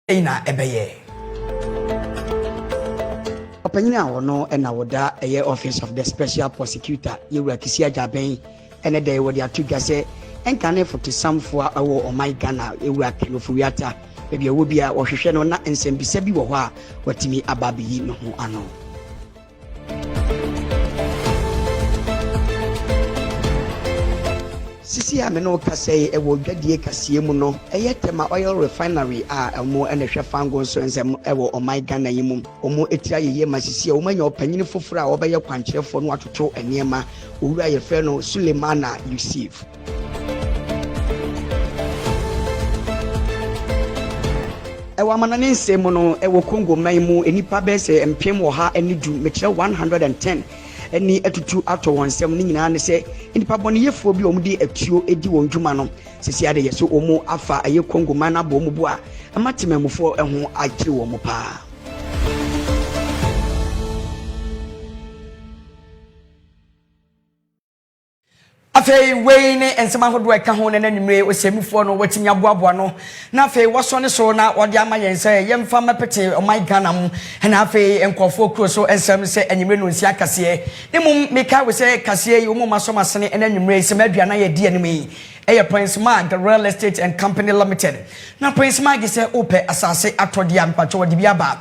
ina ebeye opanyina wono na woda eye office of the special prosecutor yewura Kasiebo jaben ene dey wo dia tuga se enkane foto samfo awo oman Ghana yewura Kenofuriata bebia wo bia wo hwehwe no na nsembisa bi wo ho a watimi ababeyi no ho ano sisi a me no kasei ewo dwadie Kasiebo no tema oil refinery a omo ene hwe fango so nsem ewo oman Ghana yimu omo etira yeye masisi a omo nya opanyini foforo a obeye kwankyerefo no atoto eniema owura ye fe no Sulemana Yusuf ewa manane nsem no ewo Kongo man mu enipa bese empem wo ha enidu mekire 110 eni etutu ato wonsem ni nyina ne se enipa bone yefo bi omudi atuo edi won dwuma no sisi ade yeso omo afa aye Kongo man na bo mu bo a amatemamufo eho akire wo mu pa afei wei ne ensema hodo eka ho ne nanwumre osemufo no watimi aboaboa no na afei waso ne so na wode ama yense yemfa mapete oman Ghana mu na afei enkofo kuro so ensem se anwumre no nsi akase nemum meka we se kase yi umum asomasene nanwumre se maduana ye di anim yi eye Prince Mag the Real Estate and Company Limited na Prince Mag se ope asase atodi ampacho wode biaba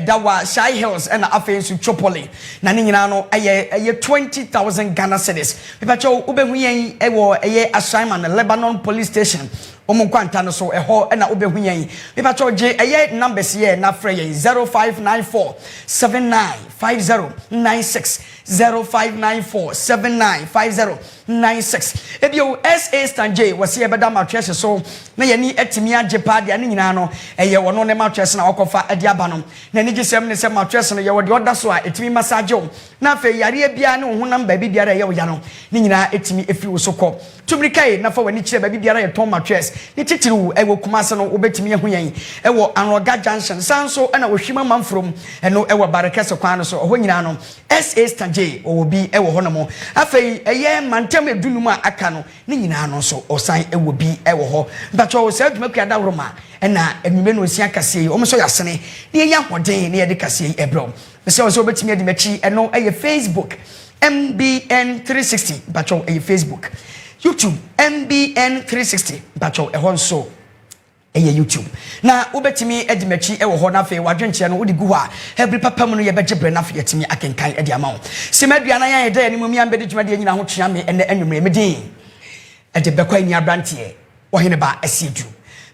dawa Shy Hills and afei su Chopoli na ni nyina no eye 20,000 Ghana cedis pepacho ubehu yen ewo eye assignment Lebanon Police Station omo kwanta no so eho na ubehu yen pepacho je eye numbers ye na frɛ yen 0594 795096 0594795096 ebio SA Stanjay wasi ebeda mattress so na yani etimi agye pa dia ne nyina no eye wono ne mattress na okofa ade aba no na ni gisem ne se mattress no ye wode oda so a etimi massage na fe yare bia ne ho namba bi biara ye wo ya no ne nyina etimi efi wo so kɔ tumrikai na fa wani kire ba bi biara ye ton mattress ni titiru ewo kumase no obetimi ehu yan ewo Anroga Junction sanso na wohwima manfrom eno ewo barekese kwan no so ho nyina no SA Stanjay obi ewo ho no mo afei eye mantem edunum a aka no ni nyina no so osan ewo bi ewo ho bacho se adwumakua da woroma na enwume no osia kase o mo so yasene ni enya hoden ni ye de kase ebro se o so obetimi edi machi eno eye Facebook MBN 360 bacho eye Facebook YouTube MBN 360 bacho ehon so eye YouTube na ubetimi edimachi ewo ho na fe wadwenche no udi gu ha every papa mu no ye begebre na fe yetimi akenkan edi ama wo semadua ya eda ni mumi ambedi dwuma de nyina ho twea me ene anwumre medin ede Bekwainii Abrantie Oheneba Asiedu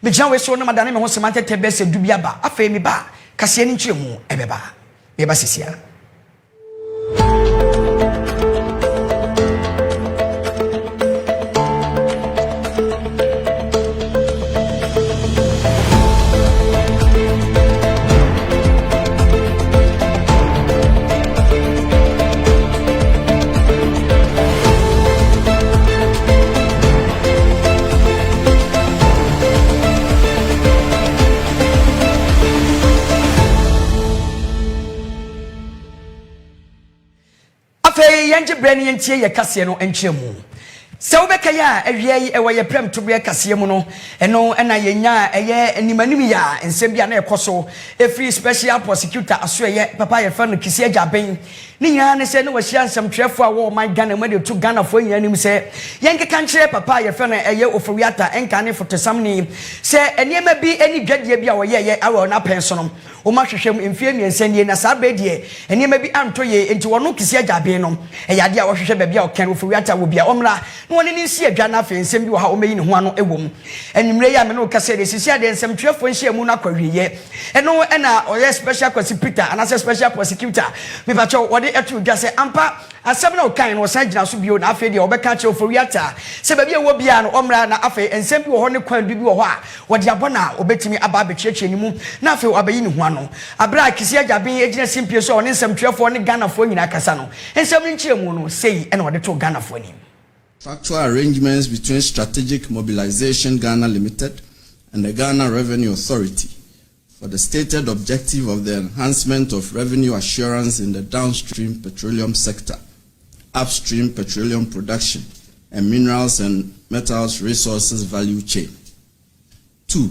me gyan we so no madane me ho semante tebe se dubia ba afa mi ba kase ni nkyeremu ebeba me ba sisia yanje brani yentie ye kase no enkyeremu se wobeka ya awie ewo ye prem to be kase mu no eno na yenya eye animanim ya nsem bia na ekoso free special prosecutor aso ye papa ye fa no Kasiebo jaben ni nyina ne se no wahia nsem twefo a wo man Ghana ma de to Ghana fo nyina nim se yenke kan kire papa ye fa no eye ofuriata enkane fotosam ni se eniema bi eni dwadie bi a wo ye awo na penso no o ma hwehwem emfie miensanie na sabe de eniema bi anto ye enti wono Kasiebo jaben no eyade a wo hwehwe ba bia o kan ofuriata wo bia omra no woni ni nsi adwa na fe nsem bi wo ha o meyi ne ho ano ewom enimre ya me no kase de sisi ade nsem twefo nhia mu na kwahwiye eno na oye special prosecutor anase special prosecutor me ba cho wode etu dwa se ampa asem na o kan no san gina so bio na afi de obeka che ofuriata se ba bia wo bia no omra na afi nsem bi wo ho ne kwan du bi wo ho a wode abona obetimi aba bekyekye ni mu na afi abayi ne ho ano abra Kasiebo jaben ejina simpie so one nsem twefo ne Ghana fo nyina kasa no nsem nkyeremu no sei ena wode to Ghana fo ni Factual arrangements between Strategic Mobilization Ghana Limited and the Ghana Revenue Authority for the stated objective of the enhancement of revenue assurance in the downstream petroleum sector, upstream petroleum production, and minerals and metals resources value chain. 2.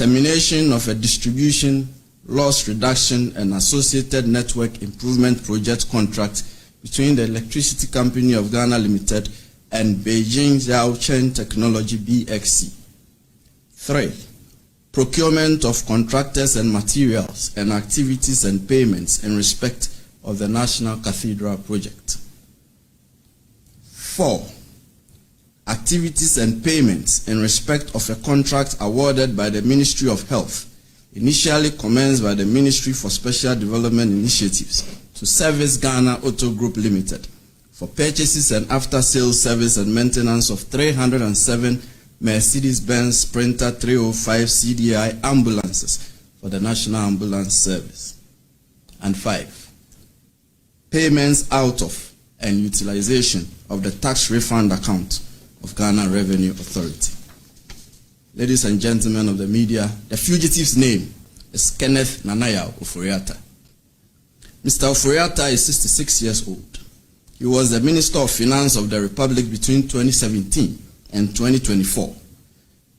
termination of a distribution, loss reduction, and associated network improvement project contract between the Electricity Company of Ghana Limited and Beijing Xiaochen Technology BXC. 3. Procurement of contractors and materials and activities and payments in respect of the National Cathedral Project. 4. Activities and payments in respect of a contract awarded by the Ministry of Health, initially commenced by the Ministry for Special Development Initiatives to Service Ghana Auto Group Limited for purchases and after-sales service and maintenance of 307 Mercedes-Benz Sprinter 305 CDI ambulances for the National Ambulance Service. And 5. Payments out of and utilization of the tax refund account of Ghana Revenue Authority. Ladies and gentlemen of the media, the fugitive's name is Kenneth Nanaya Oforiatta. Mr. Oforiatta is 66 years old. He was the Minister of Finance of the Republic between 2017 and 2024.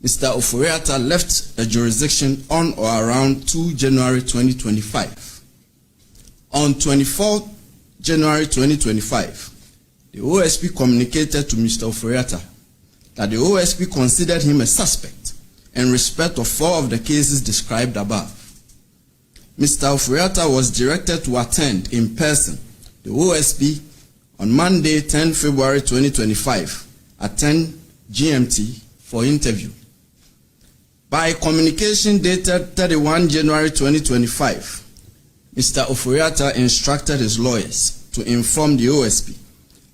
Mr. Oforiatta left the jurisdiction on or around 2 January 2025. On 24 January 2025, the OSP communicated to Mr. Oforiatta that the OSP considered him a suspect in respect of 4 of the cases described above. Mr. Oforiatta was directed to attend in person the OSP on Monday, 10 February 2025 at 10 GMT for interview. By communication dated 31 January 2025, Mr. Oforiatta instructed his lawyers to inform the OSP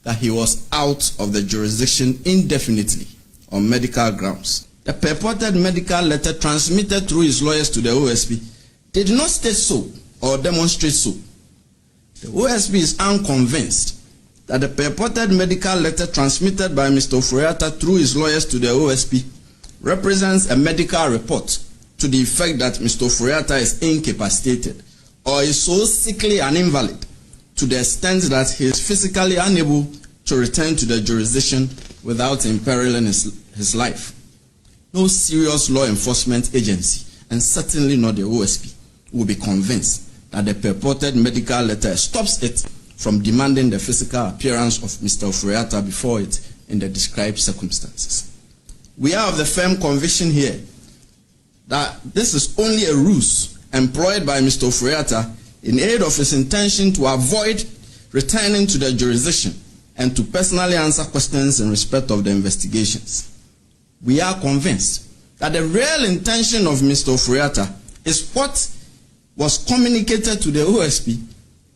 that he was out of the jurisdiction indefinitely on medical grounds. The purported medical letter transmitted through his lawyers to the OSP did not state so or demonstrate so. The OSP is unconvinced that the purported medical letter transmitted by Mr. Oforiatta through his lawyers to the OSP represents a medical report to the effect that Mr. Oforiatta is incapacitated or is so sickly and invalid to the extent that he is physically unable to return to the jurisdiction without imperiling his life. No serious law enforcement agency, and certainly not the OSP, will be convinced that the purported medical letter stops it from demanding the physical appearance of Mr. Oforiatta before it in the described circumstances. We are of the firm conviction here that this is only a ruse employed by Mr. Oforiatta in aid of his intention to avoid returning to the jurisdiction and to personally answer questions in respect of the investigations. We are convinced that the real intention of Mr. Oforiatta is what was communicated to the OSP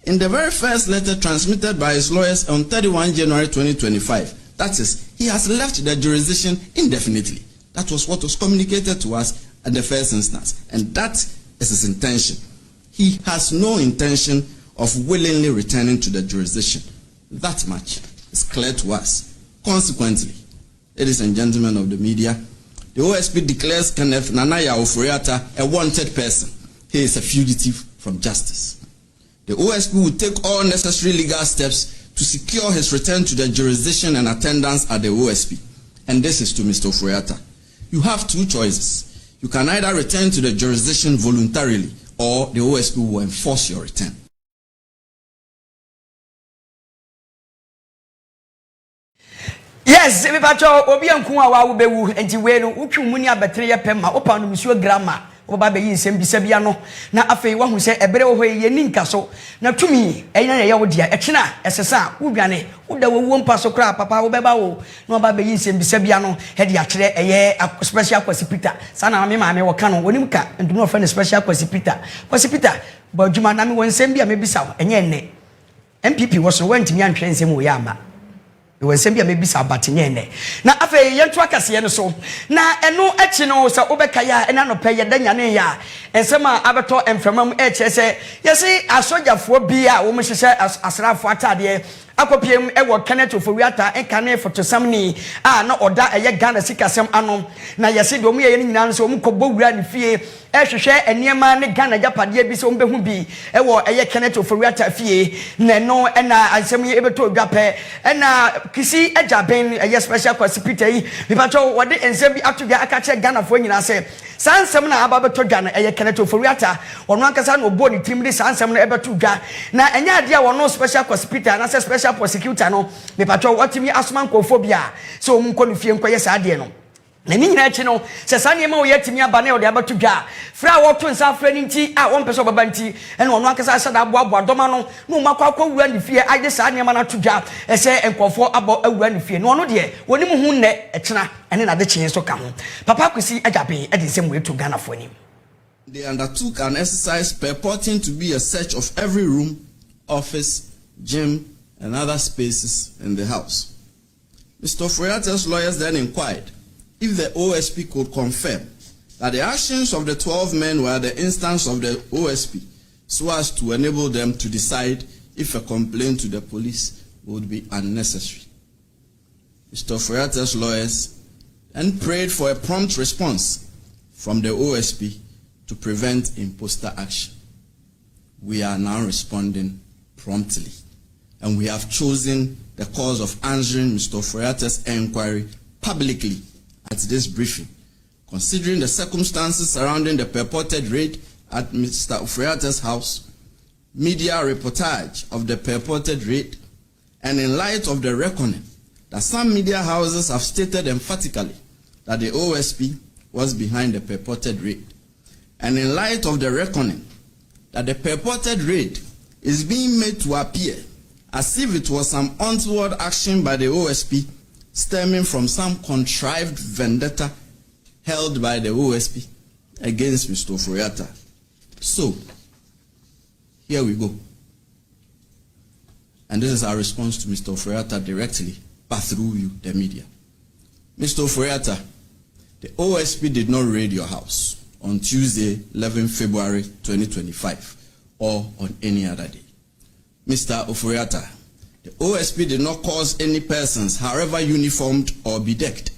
in the very first letter transmitted by his lawyers on 31 January 2025. That is, he has left the jurisdiction indefinitely. That was what was communicated to us at the first instance, and that is his intention. He has no intention of willingly returning to the jurisdiction. That much is clear to us. Consequently, ladies and gentlemen of the media, the OSP declares Kenneth Nanaya Oforiatta a wanted person. He is a fugitive from justice. The OSP will take all necessary legal steps to secure his return to the jurisdiction and attendance at the OSP. And this is to Mr. Oforiatta. You have 2 choices. You can either return to the jurisdiction voluntarily or the OSP will enforce your return. Yes, everybody, obi anku awa wo bewu enti we no utwu muni abetre ye pema opa no misuo grama oba be yi nsem bisa bia no na afei wahu se ebere wo hoye ni nka so na tumi eyina ye wo dia ekina esesa wo dwane wo da wo mpa so kra papa wo beba wo na oba be yi nsem bisa bia no he dia kire eye special kwasi Peter sana me ma me wo ka no wonim ka ndum no fa ne special kwasi Peter ba djuma na me won nsem bia me bisa wo enye enne MPP wo so wantimi antwe nsem wo ya amba we sembia mebisa abatenye ne na afa yentu akase ne so na eno echi no se obeka ya ena no peye danya ne ya ensema abeto emframam eche se yesi asojafo bi a wo mhyehyɛ asrafo atade akopiem ewo Kenneth Oforiatta enkane fotosamni a na oda eye Ghana sikasem ano na yesi de omu ye nyina no so omu kɔbɔ wura ne fie ehwehwɛ eniema ne Ghana japade bi so ombehu bi ewo eye Kenneth Oforiatta fie na no ena ansem ye ebeto odwapɛ ena kisi ejaben special prosecutor yi me pacho wode ensem bi atodwa akache Ghana fo nyina se sansem na aba beto dwa no Kenneth Oforiata ono ankasa no obo ni tim di sansem no ebeto dwa na enya ade a wono special prosecutor na se special prosecutor no me pacho watimi asoma nkofobia so omunko no fie nkoye sa ade no na ni nyina chi no se sane ma wo yatimi aba na wo de abeto dwa fra wo to nsa fra ni nti a won pese obaba nti ene ono ankasa asa da boa doma no no makwa kwa wura ni fie aide sa ne ma na to dwa ese enkofo abo awura ni fie no ono de woni mu hu nne ekena ene na de kyen so ka ho papa kwesi ajabe ede nsem we to Ghana fo ni. They undertook an exercise purporting to be a search of every room, office, gym, and other spaces in the house. Mr. Oforiata's lawyers then inquired if the OSP could confirm that the actions of the 12 men were the instance of the OSP, so as to enable them to decide if a complaint to the police would be unnecessary. Mr. Oforiata's lawyers then prayed for a prompt response from the OSP to prevent imposter action. We are now responding promptly, and we have chosen the course of answering Mr. Oforiata's inquiry publicly at this briefing, considering the circumstances surrounding the purported raid at Mr. Oforiata's house, media reportage of the purported raid, and in light of the reckoning that some media houses have stated emphatically that the OSP was behind the purported raid, and in light of the reckoning that the purported raid is being made to appear as if it was some untoward action by the OSP stemming from some contrived vendetta held by the OSP against Mr. Oforiata. So, here we go. And this is our response to Mr. Oforiata directly, but through you, the media. Mr. Oforiata, the OSP did not raid your house on Tuesday, 11 February 2025, or on any other day. Mr. Oforiata, the OSP did not cause any persons, however uniformed or bedecked,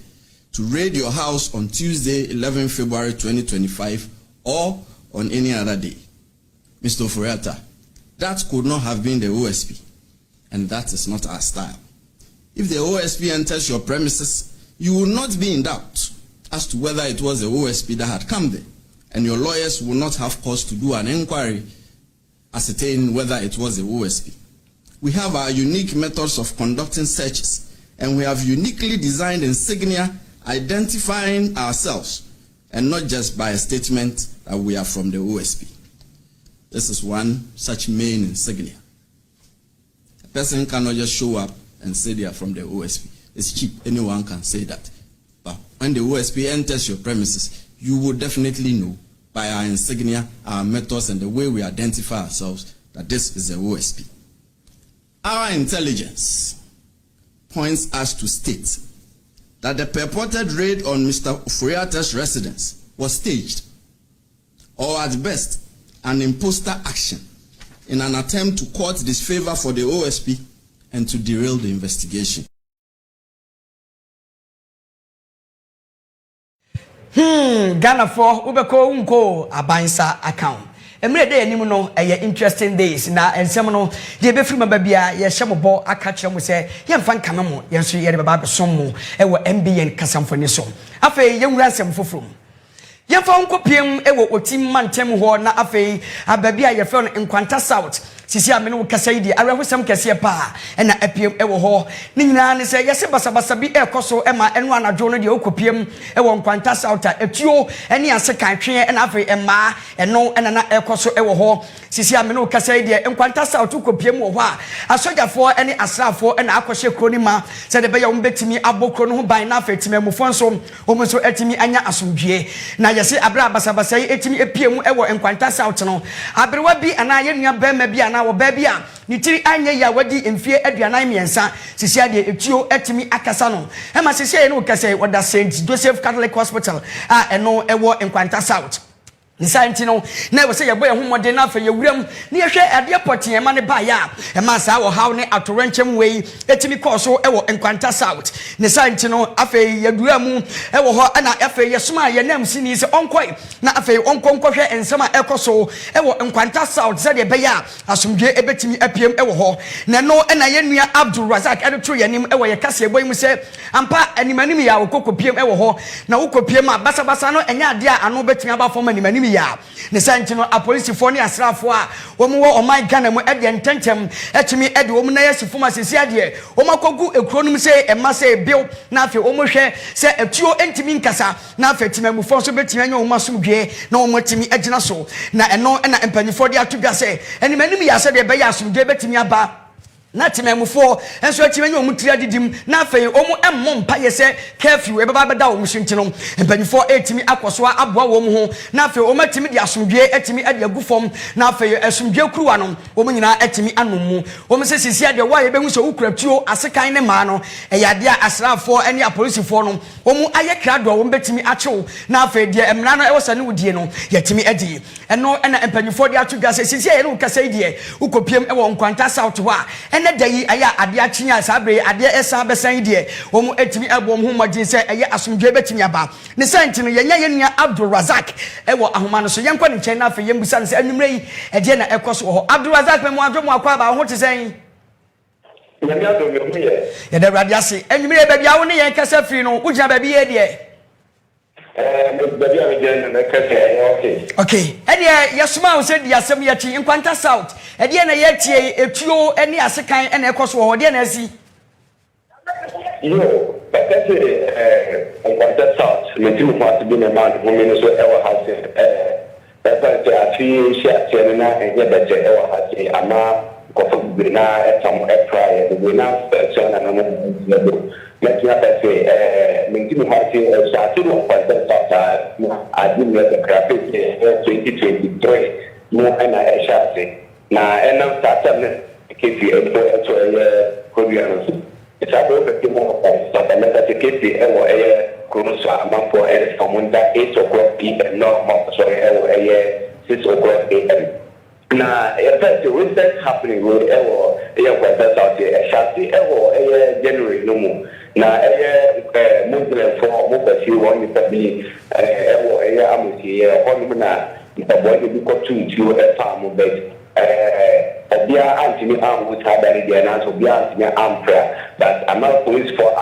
to raid your house on Tuesday, 11 February 2025, or on any other day. Mr. Oforiata, that could not have been the OSP, and that is not our style. If the OSP enters your premises, you will not be in doubt as to whether it was the OSP that had come there, and your lawyers will not have cause to do an inquiry ascertaining whether it was the OSP. We have our unique methods of conducting searches, and we have uniquely designed insignia identifying ourselves, and not just by a statement that we are from the OSP. This is one such main insignia. A person cannot just show up and say they are from the OSP. It's cheap, anyone can say that. But when the OSP enters your premises, you will definitely know by our insignia, our methods, and the way we identify ourselves that this is the OSP. Our intelligence points us to state that the purported raid on Mr. Oforiata's residence was staged, or at best, an imposter action in an attempt to court disfavor for the OSP and to derail the investigation. Ghana for ubeko unko abansa account. Emre day anim no interesting days na ensem no de be frima ba bia ye hyembo aka kire mu se ye mfa nkame mu ye nso ye de ba besom mu ewo MBN kasamfoni so afei ye nwura nsem foforo ye fa nkopiem ewo otim mantem ho na afei ababi a ye fe no Nkwanta South sisi amene wo kasa yi arehosem kase pa na apiem ewo ho ni nyina ne se yese basabasa bi ekoso ema enu anadwo no de okopiem ewo Nkwanta South etuo ene ase kanhwe na afei ema eno na ekoso ewo ho sisi amene wo kasa yi Nkwanta South okopiem wo ho a asojafo ene asrafo na akɔhye kroni ma se de be ya umbetimi abokro no ho ban na afei timamufo nso omunso etimi anya asomdwie na yese abra basabasa yi etimi epiem ewo Nkwanta South no abrewa bi ana ye nua bema bi na wo baby a nitiri anye ya wadi emfie aduanan miensa sisi ade etuo etimi akasa no e ma sisi ye no kasa woda St Joseph Catholic Hospital a eno ewo Nkwanta South Nisantino, never say a boy who more than enough for your room, near share at the airport in money by ya, a mass our how ne at Rencham way, let me call so ever and Quantas out. Nisantino, Afe, Yagramu, ever and Afe, Yasma, your name seen is on quite, not Afe, on Concoche and Summer Ecoso, ever and Quantas out, said a baya, as some J. Ebetimi Epium ever. Nano and I Abdul Razak, and a tree and him ever Kasiebo, we say, Ampa and Manimia or Coco PM ever. Now, Coco PM, Basabasano, and Yadia, and no betting about for many. Ne santino a police for ne asrafo a wo mo o my Ghana mo e de ntentem etimi e de wo mo na yasifo ma sesi ade wo makogu ekronum se e ma se bill na afi wo mo hwe se etuo entimi nkasa na afi timamufo so betimi anya wo masomdwe na wo motimi agina so na eno na empanyifo de atodwa se eni manim ya se de be ya asomdwe betimi aba na timamufo enso atimi anya wo mutiri adidim na afi wo mo emmom pa yese curfew e baba beda wo musuntino empanyifo etimi akoso aboa wo mo ho na afi wo matimi de asomdwe etimi ade agufom na afi asomdwe kuruwa no wo mo nyina etimi anomu wo mo se sisi ade wa ye behu so ukuratuo asekan ne ma no e yade a asrafo ene apolisifo no wo mo aye krado wo betimi achew na afi de emra no e wosane wudie no yetimi adi eno na empanyifo de atodwa se sisi ye no kasa idie ukopiem e wo nkwanta south wa ene dayi aya ade achinya sabre ade esa besan idie wo mo etimi abom ho modin se eye asomdwe betimi aba ne santino yenya yenua Abdul Razak e wo ahoma no so yenkwa ne chen na afi yembusa ne se anumre yi e de na ekoso ho Abdul Razak me mo adwo mo akwa ba ho te sen nyame adwo me ho ye ye da radio ase anumre ba bia wo ne yen kasa firi no wo gina ba bi ye de baby am again na kase okay ede yesuma wo se di asem ye chi nkwanta south ede na ye tie etuo ene asekan ene ekoso ho de na asi yo bakase nkwanta south me ti mo fast bi na man mo me so e wa hase bakase afi share na enye beje e wa hase ama ko bi na etam e try the winner section na mo let's say maintain party starting on concept admin the graphic 2023 no and I shall say na and started keep Koreans it's about the more but the method to keep the Kronos amount for from 8 o'clock p.m. no sorry 6 o'clock a.m. Now, if the research happening with concept out here, shall see January no more. Now, Muslim for Mobasi, one is to be Amusi, Honmana, if a boy will go to a farm of bed. Be anti arm with her belly, and also be anti arm prayer. But I'm not police for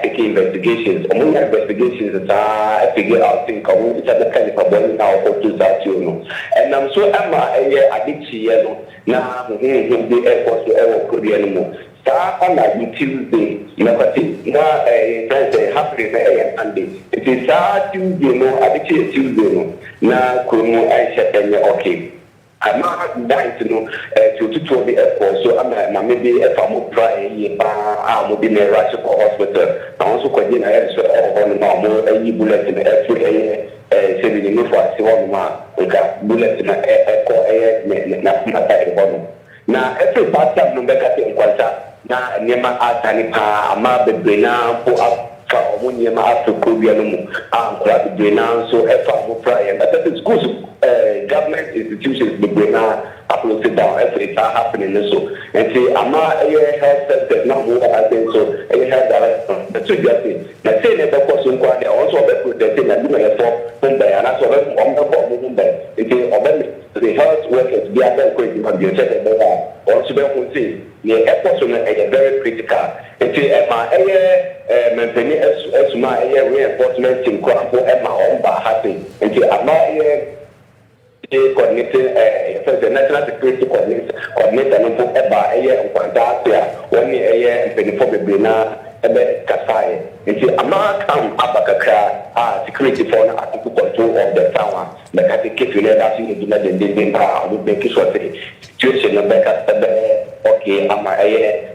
taking investigations. Among investigations that I figure out think of which other kind of body now for 2000. And I'm so addicted now, the airport to ever could be anymore. On a Tuesday, now Thursday, happening Sunday. It is Tuesday, no, addicted Tuesday, now Kumu, I said, okay. I'm not dying to know to the airport, so I'm maybe if I'm trying, I'm in a rush hospital. I also got in a bullet in the air, saving me for a one man, bullet in the now, every part of Numbeca in Quanta, now, Nema Atanipa, Ama Bebrina, pull up. Munyema after Korean crab Brena, so FA Brian. But that is good government institutions the Brena uploaded down every time happening so and say Ama health sector not more I think so health director. That's what you say. Now say never person quite also about the thing that do for Mumbai and that's what on the Mumbai. It is the health workers be a very crazy man be said about also be say the efforts are very critical. It is maintaining as my reinforcement in Kwampo and my own happy until I'm not coordinating the national security coordinator and put a year of Quantasia 1 year and 24 Bina Kasai. Until I'm not come Abakaka security for an article control of the tower. The Catholic that's in the power would make it short. Situation okay, I'm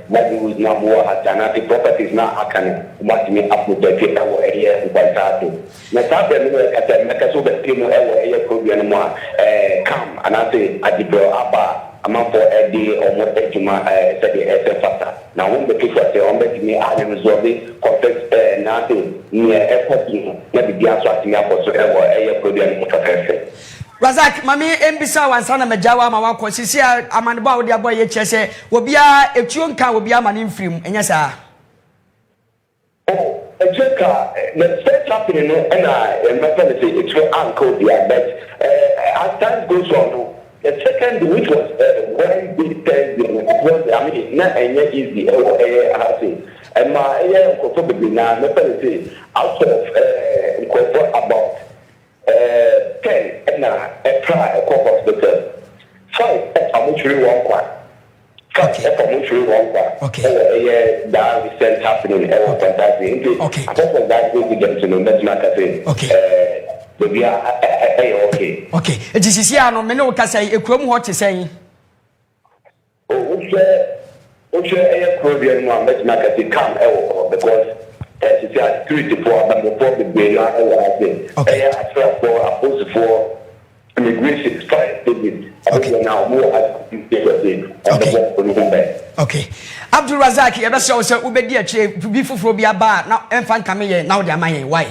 what was not more alternative properties now Akan what me up with the paper area in Quantatu. Nathan at the Makasoba Timo area could be more come and I say at the bro Abba. I'm for a day or more to my factor. Now, when the people say, I'm making me I resolve it, complex nothing near airport, maybe the answer to me for so ever a program. Razak mami embisa wansa na majawa ma wakọ sisi amanebo a wodi aboye kyese obia etuo nka obia mane mfrim enya saa Ejeka the first happening and I remember say it's uncle there but as time goes on the second which was Wednesday Thursday was I mean not easy I say and my probably now remember say out of about 10 and a try a couple hospital 5 I'm actually one quite okay that is happening fantastic okay I thought that we get to know that matter okay we are okay it is here no me no ka say ekurom ho te say o che problem no make matter come because it's a security for the be na okay for opposed for immigration strike okay now more okay Abdul Razak e be say ubedi a che bi foforo bi aba na emfa nkame ye na wo de amaye why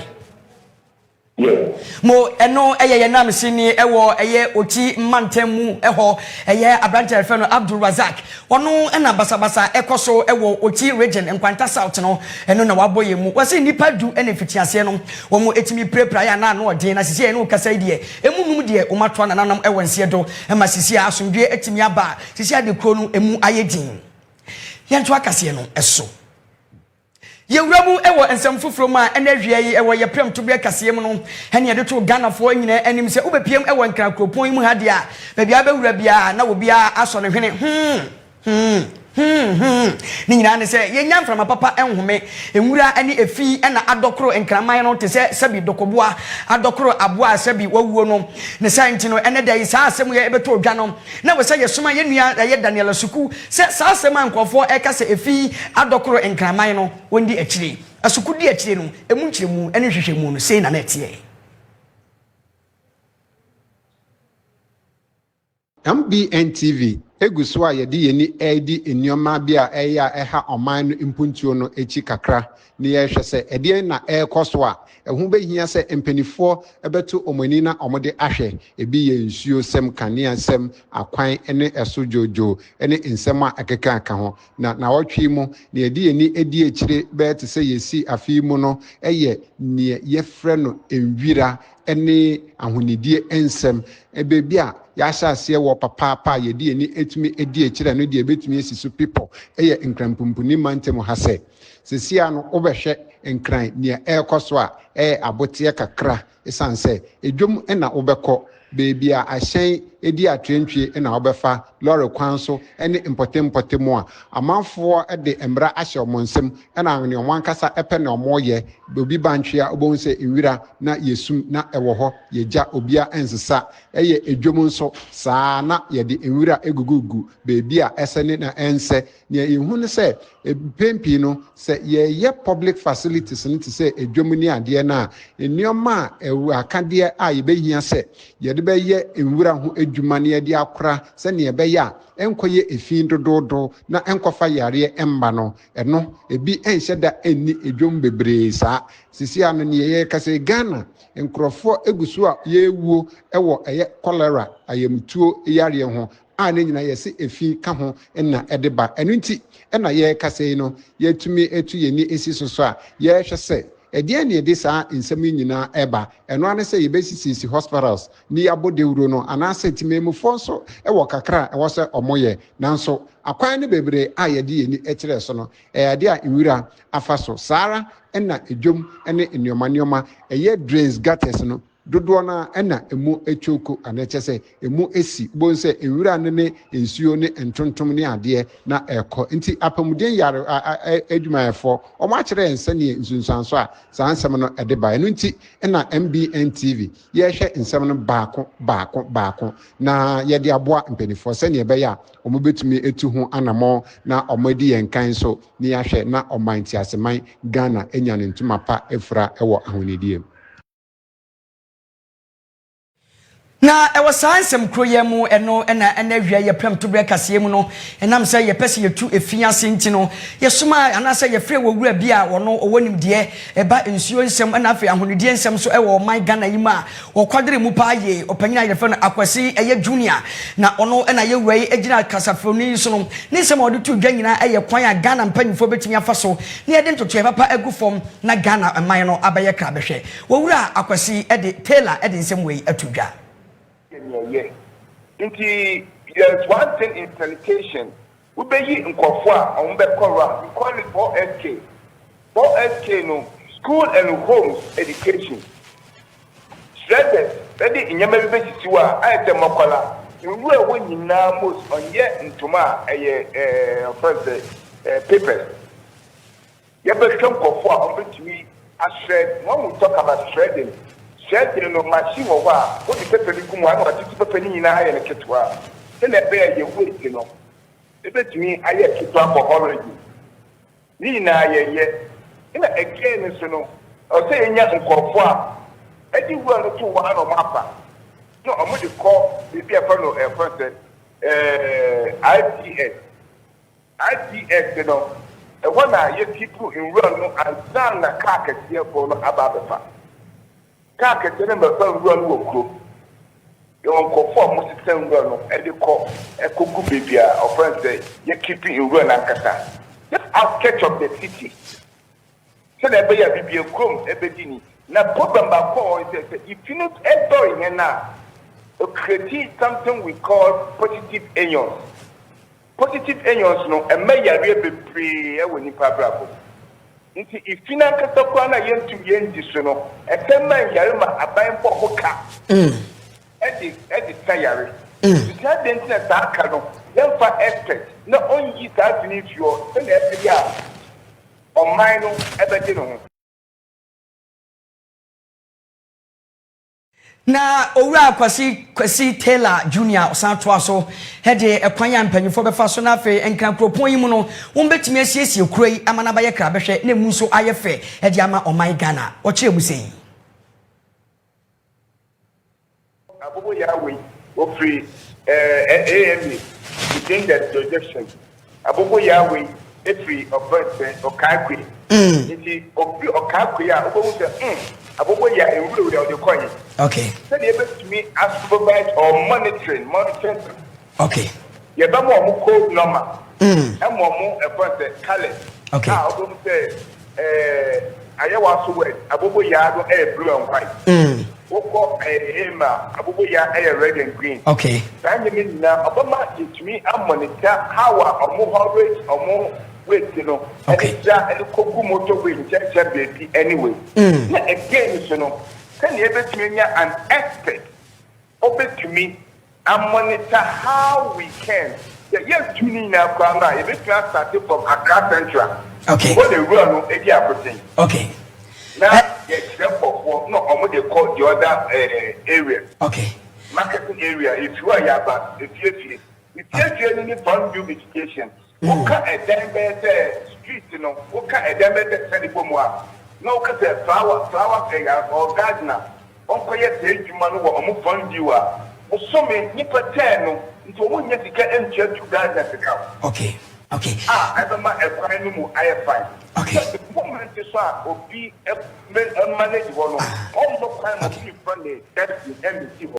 mo eno eye nam sini ewo eye oti mantemu eho eye Abrantie fe no Abdul Razak wono ena basabasa ekoso ewo oti region enkwanta south no eno na waboye mu wase nipa du ena fitiase no wo mo etimi prepare ya na odin na sisi eno kasa die emunum die o matwa na nanam ewo nsie do ema sisi asomdwe etimi aba sisi ade kro no emu ayedin yento akase no eso Yewramu ewo ensem fufuro ma ena hwie yi ewo ye prem to be kasiem no ene ye de to Ghana fo nyina anim se ubepiem ewo nkra kropon mu hade a ba bia ba wura bia na wo bia aso ne hwene ni nyina ne se ye nyam from papa enhome enwura ani efi ena adokoro nkraman no te se sabi dokoboa adokoro aboa sabi wawuo no ne santi no ene da isa asem ye ebeto odwa no na we se ye soma ye nua ye Daniel Suku se sa asem ankofo eka se efi adokoro nkraman no wondi akire asuku di akire no emu nkiremu ene hwehwemu no sei na na tie MBN TV eguso a yedi yeni edi enioma bia eya eha oman no impuntuo no echi kakra ni ye hwese ede na ekoso a ehu behia se empanifo ebeto omani na omode ahwe ebi ye nsuo sem kanea sem akwan ene eso jojo ene nsem a akeka aka ho na wotwe mu na yedi yeni edi echire be te se yesi afi mu no eye ne ye frɛ no enwira ene ahonidie ensem ebebi a ya sha ase wo papa yedi eni etumi edi echire no de betumi esisu people eye nkrampumpuni mantem ha se sesia no obehwe nkran ne ekoso a abote kakra esanse edwom na obekọ beebi a ahyen edi atwentwe na obefa lorry kwan so ene importe mu a amanfo de embra ahye omonsem na anwe omankasa epe na omoye obi bantwe a obonse enwira na yesum na ewo ho yeja obia ensesa eye edwom nso saa na yede enwira egugugu beebi a esene na ense ne ehunu se pempi no se ye public facilities no te se edwom ni ade na enioma ewu akade a yebehia se yede be ye enwira ho edwuma ne yede akora se ne be ya enkoye efin dododo na enkofa yare emba no eno ebi enhyeda enni edwom bebre saa sisi ano ne ye kase Ghana nkrofo egusu a yewu ewo eye cholera ayemtuo yare ho a ne nyina yesi efi ka ho na edeba eno nti na ye kase no yetumi etu yeni esi so a ye hwese ede ne ede saa nsem nyina eba eno ane se yebesisi hospitals ni abodewuro no anase timemufo so ewo kakra ewo se omoye nanso akwan ne bebre a yede yeni ekire so no ade a iwura afaso sara na edwom ne enioma eye drains gutters no dodo na na emu echoko anechese emu esi bonse ewura ne ensuo ne entontom ne ade na eko nti apamuden yare adwumayefo omo akire ense ne nsunsanso a sansem no ede ba enu nti na MBN TV ye hwe nsem no baako na ye de aboa mpanifo se ne ebe ya omo betumi etu ho anamo na omo di yenkan so ne ya hwe na omanti aseman Ghana enya ne ntuma pa efra ewo ahonidie na e was ansem kroye mu eno na hwia ye prem to bre Kasiebo no enam say ye pese ye tu efia senti no ye soma anase ye frɛ wowura bi a wono owonim de eba nsuo nsem na afi ahonudie nsem so e wo man Ghana yima wo kwadere mu pa ye opanyina ye frɛ no Akwasi eye junior na ono na ye wei egina kasafroni so no ne nsem odi tu dwa nyina eye kwan a Ghana mpanyimfo betumi afa so ne ye de ntoto ye papa agu fom na Ghana man no abaye kra behwe wowura Akwasi ede Taylor ede nsem wei atudwa. There's one thing in sanitation. We be in Kofua and we call it 4SK. 4SK no school and homes education. Shredded, ready in Yamabe Situa, I tell Mokola. You will win in Namos on yet in Toma a first papers. You better come Kofua on to me as shred. When we talk about shredding. Shredding no machine or what the paper you come on, but it's penny in a high and a ketwa. Then I bear your weight, you know. It bet me I have to talk for already. Nina, yet. Again, you know, I'll say in Yan Kofua. I think we're not too one of Mappa. No, I'm going to call the Piafano first IPS. IPS, you know, one I hear people in run and stand a carcass here for about the fact. Kaka tell them about run work. You won't conform most of run and they call a cuckoo baby or friends say you're keeping in run and kata. Just out catch up the city. So that be a baby chrome, a bedini. Now, problem by four is that if you not entering and now, create something we call positive ions. Positive ions, no, and may I be pre when you bravo. If you not get up on a yen to yen, no, a 10 man yarima a buying for hoka. Eddie Sayari. You can't enter a dark canoe, then for expert. Not only you that beneath your every year or minor ever dinner. Na owura Kwasi Taylor Junior osanto aso hede ekwanya mpanyifo befa so na fe enkan kropon yi mu no won betimi asiesie kuroi amana baye kra behwe na mu nso ayefe hede ama oman Ghana o che ebusen Abubu Yahweh o free AME within the projection Abubu Yahweh free of birth or Kakwi nti obi okakwi a obo say Abubu ya ewuro we the coin. Okay. So they able to me as supervise or monitoring. Okay. You ba mo code number. E mo e first color. Okay. Ah, obo say ayawa so word. Abubu ya do blue and white. Oko ema Abubu ya red and green. Okay. Then you mean na obama it me am monitor how omo rate omo wait, you know, okay. And the cocoa motor will check baby anyway. Again, you know, can you ever me an expert open to me and monitor how we can. Yes, tuning now, Kwama, if it's not starting from Akan Central. Okay. What they run, everything. Okay. Now, example for no, I'm what they call the other area. Okay. Marketing area. If you are Yaba, if you're any fund beautification. Oka edembe street no oka edembe send bomwa no oka say flower player or gardener onko ye say djuma no wo omo fund you a osome nipa 10 no nto wo nya sika entua tu gardener sika. Okay. Ebema ekwan no mu I fine. Okay. The moment so a obi manage wo no omo kwan mo fi fund that is MBC.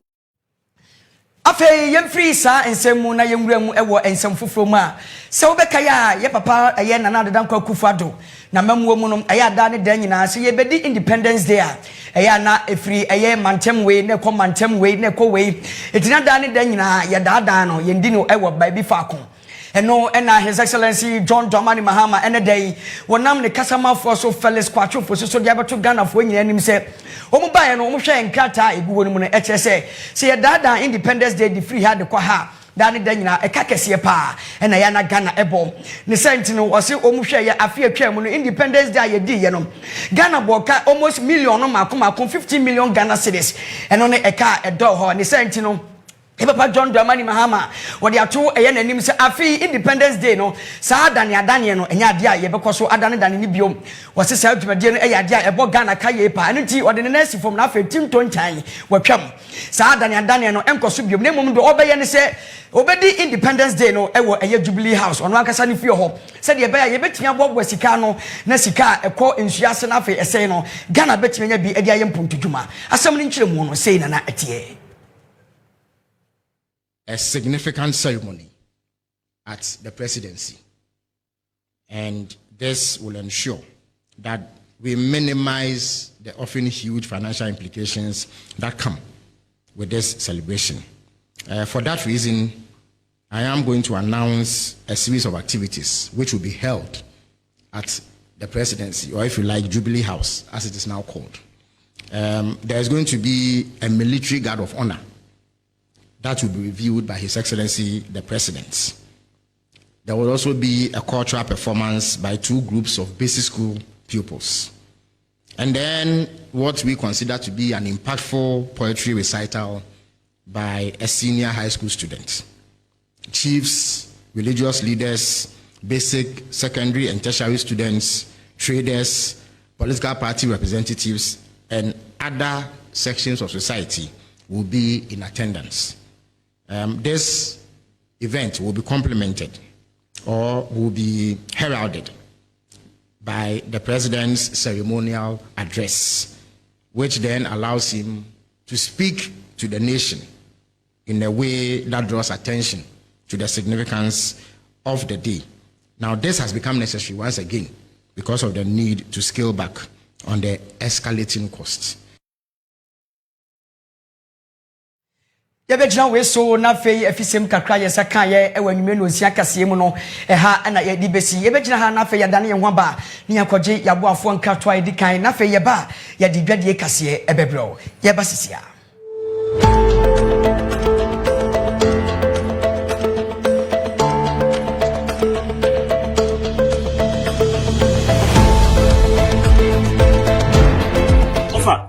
Afe yemfri sa ensemu na yemwura mu ewo ensem foforo mu a se wobeka ya ye papa eye nana adeda nkwa kufado na mamuo mu no eye ada ne dan nyina se ye bedi Independence Day a eye na efri eye mantem we na ekọ mantem we na ekọ we etina da ne dan nyina ye daadaa no ye ndi no ewo baabi faako eno ena His Excellency John Dramani Mahama ene day wonam ne kasama for so Felix Kwatwofo so dia beto Ghana fo nyina nim se omu bae no omu hwe nkrata eguwo mu no eche se ye dada Independence Day di free had kwa ha dane da nyina ekakese pa ena ya na Ghana ebo ne senti no wose omu hwe ye afi atwa mu no Independence Day ye di ye no Ghana boka almost million no makoma 15 million Ghana cedis eno ne eka edo ho ne senti no Papa John Dramani Mahama what they are two a name say afi Independence Day no saa adane no enya ade a ye bekọ so adane dane ni biom wo se saa dwumade no eya ade a ebo Ghana kaye pa enti ode ne nasi from na afa tim tonchan watwam saa adane no enko so biom na mum do obeye ne se obedi Independence Day no ewo eye Jubilee House ono akasa ne fie ho se de ebeya ye betia bobwa sika no na sika ekọ ensuase na afa ese no Ghana betia nya bi ade aye mpontudwuma asem ne nkyere mu no sei na na etie. A significant ceremony at the presidency, and this will ensure that we minimize the often huge financial implications that come with this celebration. For that reason, I am going to announce a series of activities which will be held at the presidency, or if you like, Jubilee House, as it is now called. There is going to be a military guard of honor that will be reviewed by His Excellency the President. There will also be a cultural performance by 2 groups of basic school pupils. And then what we consider to be an impactful poetry recital by a senior high school student. Chiefs, religious leaders, basic, secondary and tertiary students, traders, political party representatives, and other sections of society will be in attendance. This event will be complemented or will be heralded by the President's ceremonial address, which then allows him to speak to the nation in a way that draws attention to the significance of the day. Now, this has become necessary once again because of the need to scale back on the escalating costs. Yabejna we so na fei afisem kakra yesa kan ye ewanwume no osia Kasiebo no ha na ye di besi yebejna ha na fei yadane ye ho ba ni yakoje yaboafo nkatwa edi kan na fei ye ba ya di dwade Kasiye ebebro ye ba sisia ofa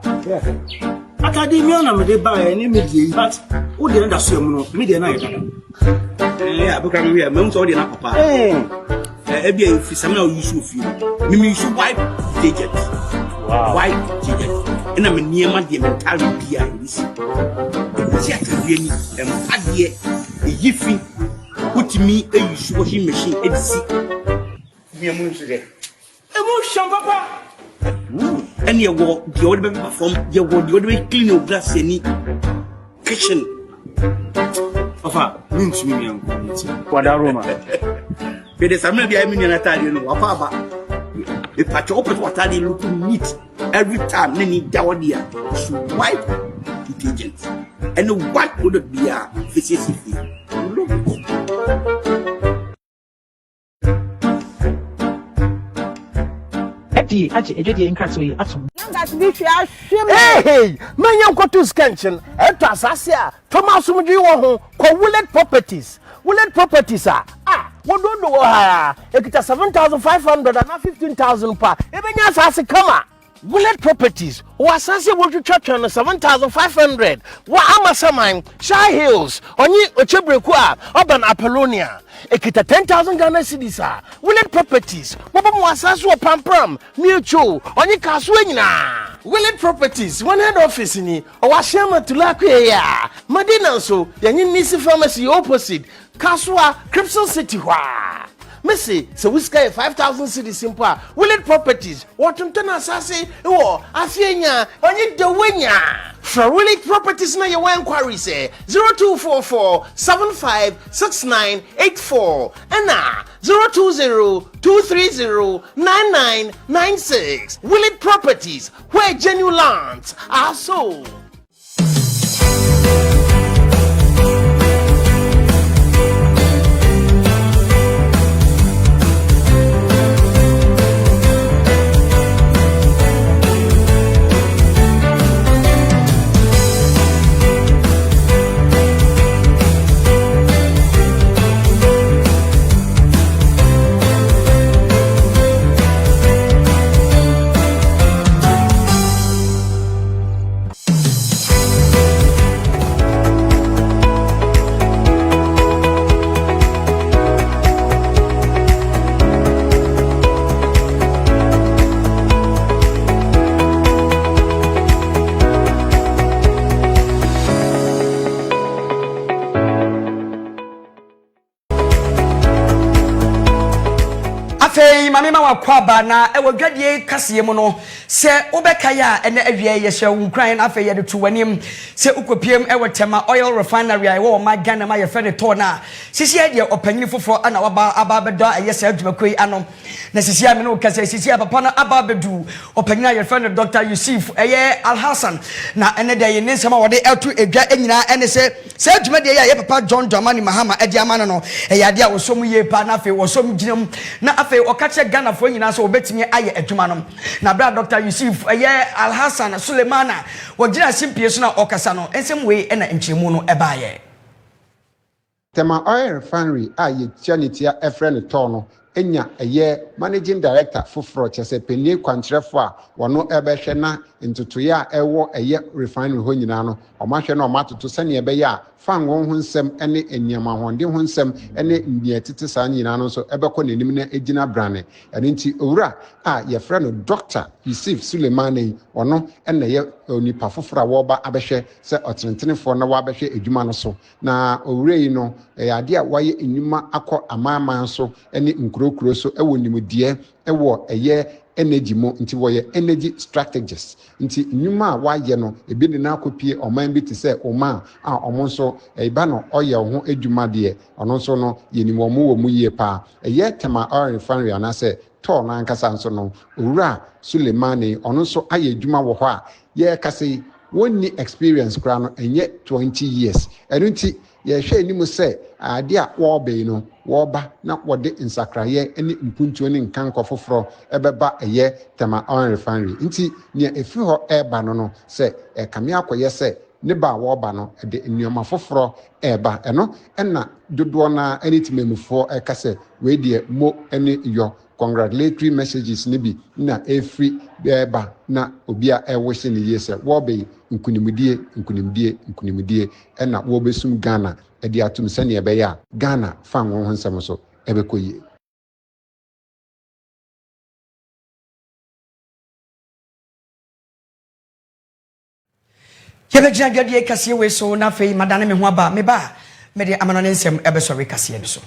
academia na me de ba any media but who dey understand no media na yeda abukra me me so dey na papa e bia fi sam na use ofi me use white ticket white ticket ina me niema de mental bia this ti atavie ni ade e yifi utimi e use washing machine edisi me mu nso de e mu sham papa and you walk the other perform you go the other clean your glass any kitchen ofa means me kwada roma be the same be I mean na tadi no apa ba e patch up what tadi look neat every time any dawo dia so wipe detergent and what would be a physically Hey, man, you go to Scansion, and to Assasia, Thomas Mudi, Willet Properties. Willet Properties are what don't know, it's 7,500 and not 15,000 per. Even yes, as a comma. Willet Properties, was accessible to church on 7,500. What am I saying? Shy Hills, Oni Ochebrequa, Urban Apollonia. Ekita 10,000 Ghana cedis. Willet Properties, Wabam was as well Pampram, Mutual, Oni Caswina. Willet Properties, one head office in it, or Washama to Laquia. Madina so, Yanin Nisi Pharmacy opposite, Kaswa, Crimson City. Missy, so we sky 5,000 cities simple. Willet Properties, Washington Assassin, or Afiena, on you the winner. For Willet Properties, now your inquiry say 0244 756984 and 020 230 9996. Willet Properties, where genuine lands are sold. afei mame ma wakwaba na ewo dwadie Kasiebo no se obekaya ene awie ye hye wunkran na afei ye de to wanim se ukopiem ewo tema oil refinery ai wo ma Ghana ma ye fe de to na sisi e de opanyini foforo ana waba aba bedo aye se adwumakoi ano na sisi ame no kase sisi papa no aba bedu opanyina ye fe Dr. Yusuf eye Al Hassan na ene de ye nsema wode etu edwa enyina ene se adwuma de ye papa John Dramani Mahama edi amano no eye ade a wosom ye pa na afei wosom ginam na afei okache Ghana fo nyina so obetimi aye adwuma no na bra Dr. Yusuf eye Al Hassan Sulemana wogina simpie so na okasa no ensem we na nchemu no ebaaye tema oil refinery a ye tianitia efre ne to no enya eye managing director foforo chese penie kwantrefo a wono ebehwe na ntotoya ewo eye refinery ho nyina no omahwe na omatoto sane ebeye a fan won ho nsem ene enyama honde ho nsem ene ndie tete saa nyina no so ebekọ nenim na egina brane ene nti owura a ye frɛ no Dr. Yusuf Sulemani ono ene ye onipa foforo a wo ba abehwe se otentenefo na wo abehwe edwuma no so na owura yi no ade a waye enyuma akọ amaman so ene nkurokuro so ewo nimudie ewo eye energy mo nti woye energy strategists nti nyuma a waye no ebi ne na akopie oman bi te se oma a omo so eba no oye ho adwuma de ono so no yenimo mo wo mu yie pa eye tema oil refinery anase to na nkasa nso no owura Sulemani ono so aye adwuma wo ho a ye kase wonni experience kra no enye 20 years enu nti ye hwe enimu se ade a wo be no wo ba na wode nsakraye eni mpuntuo ne nkanko foforo ebeba eye tema oil refinery nti ne efi ho eba no se kame akoye se ne ba wo ba no de nneoma foforo eba eno na dodo na enitimemufo ekase we de mo eni yo congratulatory messages nibi na every eba na obia ewose ne yese wo be nkunimdie na wo besum Ghana edi atum sane ebeya Ghana fan won nsem so ebekoye Yebegina dwadie Kasiebo so na afei madane me ho aba me ba me de amanane nsem ebesori Kasiebo so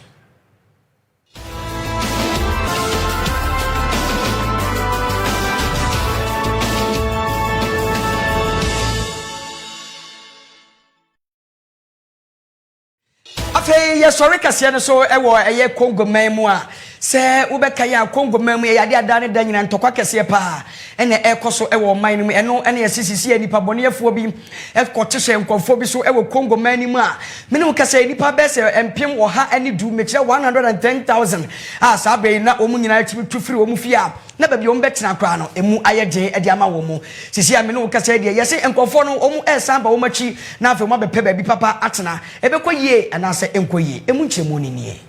afei ye sori Kasiebo so ewo eye Congo man mu a se ubeka ya Congo man mu ye ade adane da nyina ntokwa kese pa ene ekoso ewo man mu eno ene ye sisisi enipa boneefo bi ekotehye nkonfo bi so ewo Congo man mu a menu kase enipa bese empem wo ha ene du mekire 110,000 a sabe na omu nyina tufiri omu fia na babi omu betena kwa no emu ayegye ade ama wo mu sisi a menu kase de yese nkonfo no omu esamba wo machi na afi mo bepe babi papa atena ebekɔyie anase enkoyie emu nchemu ni nie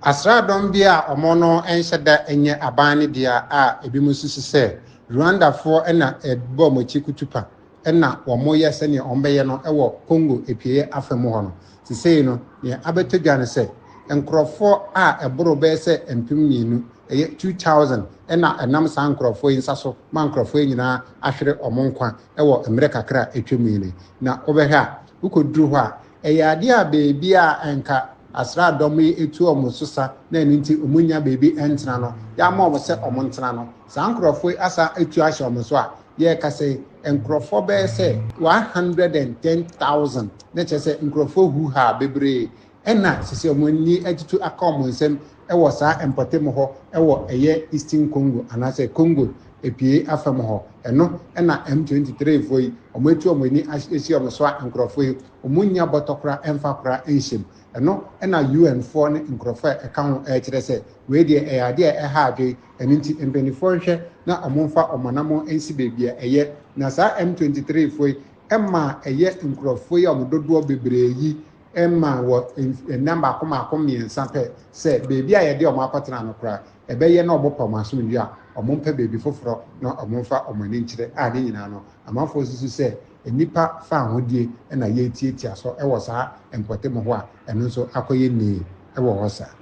Asradom bia omono enhyeda enye abane dia a ebi mususu se Rwanda fo na ebo mochi kutupa na womo ye se ne ombeye no ewo Congo epie afemu ho no sisei no ne abetodwane se enkrofo a eboro be se empim mienu eye 2000 na enam san nkrofo insaso ma nkrofo nyina ahwere omonkwa ewo emre kakra etwemini na obehwa ukoduru ho a eye ade a beebi a enka Asradom etu omususa na nti omunya beebi entena no ya ma obose omontena no san nkrofo asa etu ahye omuso a ye kase enkrofo be se 110,000 na chese nkrofo hu ha bebre ena sisi omuni atitu aka omonsem ewo sa empatemo ho ewo eye Eastern Congo anase Congo epie afam ho eno ena M23 foi ometu omuni esi omso nkrofo omunya botokra emfakra enshim eno ena UN4 ne nkrofo eka ho kire se we de eyade ha adwe eninti empenifo hwe na omonfa omanamo ensi bebia eye na sa M23 foi emma eye nkrofo ya omododo bebreyi emma wo number miensa pe se bebi a yede omo akotena no kra ebeye na obopa maso ndia omompa bebi foforo na omomfa omani nkyire a ne nyina no amafo susu se enipa fa hodie na ye tietia so ewo saa empotemo ho a eno nso akoye ni ewo ho saa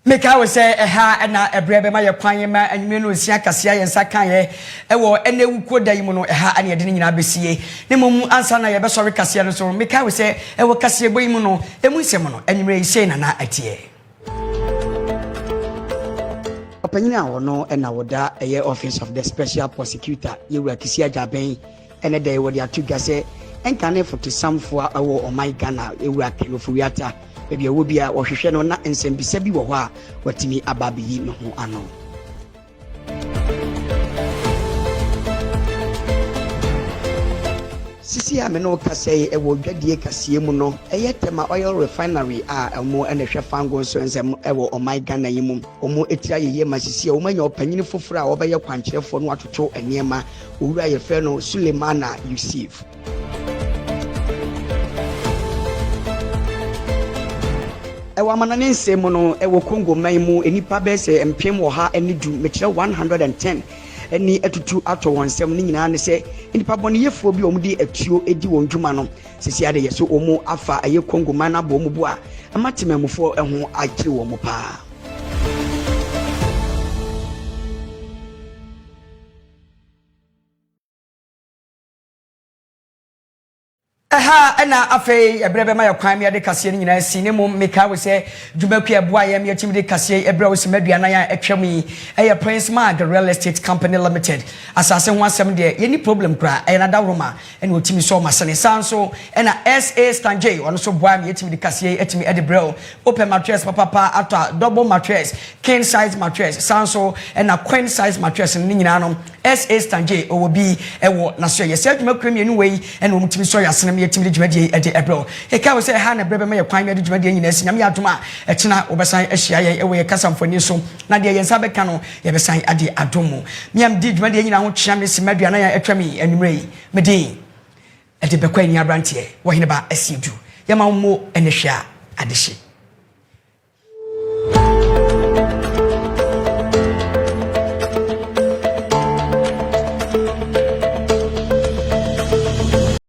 Meka we say ha na ebrebe ma ye kwan ma anwume no osia kasea ye nsa kan ye ewo ene wuko dai mu no ha ane de nyina besie ne mom ansa na ye be sori kasea no so meka we say ewo Kasiebo yi mu no emu nsem no anwume yi sei na atie opanyina a wono na woda eye office of the special prosecutor yewura kisia jaben ene dey wo dia tuga say enkane foto samfo awo oman Ghana yewura kelofuwiata ebi ewo bia ohwehwe no na nsembisa bi wo ho a watimi ababeyi no ho ano sisi a me no kasei ewo dwadie Kasiemu no eye tema oil refinery a omo ene hwe fango so nsem ewo oman Ghana yimu omo etira yeye masisi a omanya opanyini foforo a obeye kwankyerefo no atoto eniema owura ye fe no Sulemana Yusuf ewa manane nsem no ewo Kongo maimu enipa bese mpem wo ha eni du mekire 110 eni etutu ato wonsem ni nyina ne se enipa bone yefo bi omudi atuo edi won dwuma no sisi ade yeso omo afa aye Kongo mana bo omubu a amatemamufo eho akire wo mo pa ena afei ebrebe ma yakwan me de Kasiye ni nyina si ne mom meka we se dwumaku ebua ye me atim de Kasiye ebra wo se maduana ya etwam yi eye Prince Mag Real Estate Company Limited asase ho asem de ye ni problem kra eye na da roma ena otimi so masane sanso ena SA Stanjay ono so bua me atim de Kasiye etimi edebra open mattress papa ato double mattress king size mattress sanso ena queen size mattress ni nyina no SA Stanjay owo bi ewo na so ye se dwumaku me enu wei ena omtimi so yasane yetimi djumadi ede ebro e ka we say ha na brebe me yakwan me djumadi nyina si nyame adoma e kina obesan ahia ye e we kasamfoni so na de yensa beka no ye besan ade adomo miam di djumadi nyina ho twia me si maduana ya atwami anumrei medin ede Bekwainii Abrantie Oheneba Asiedu yama mo ene hwia adehye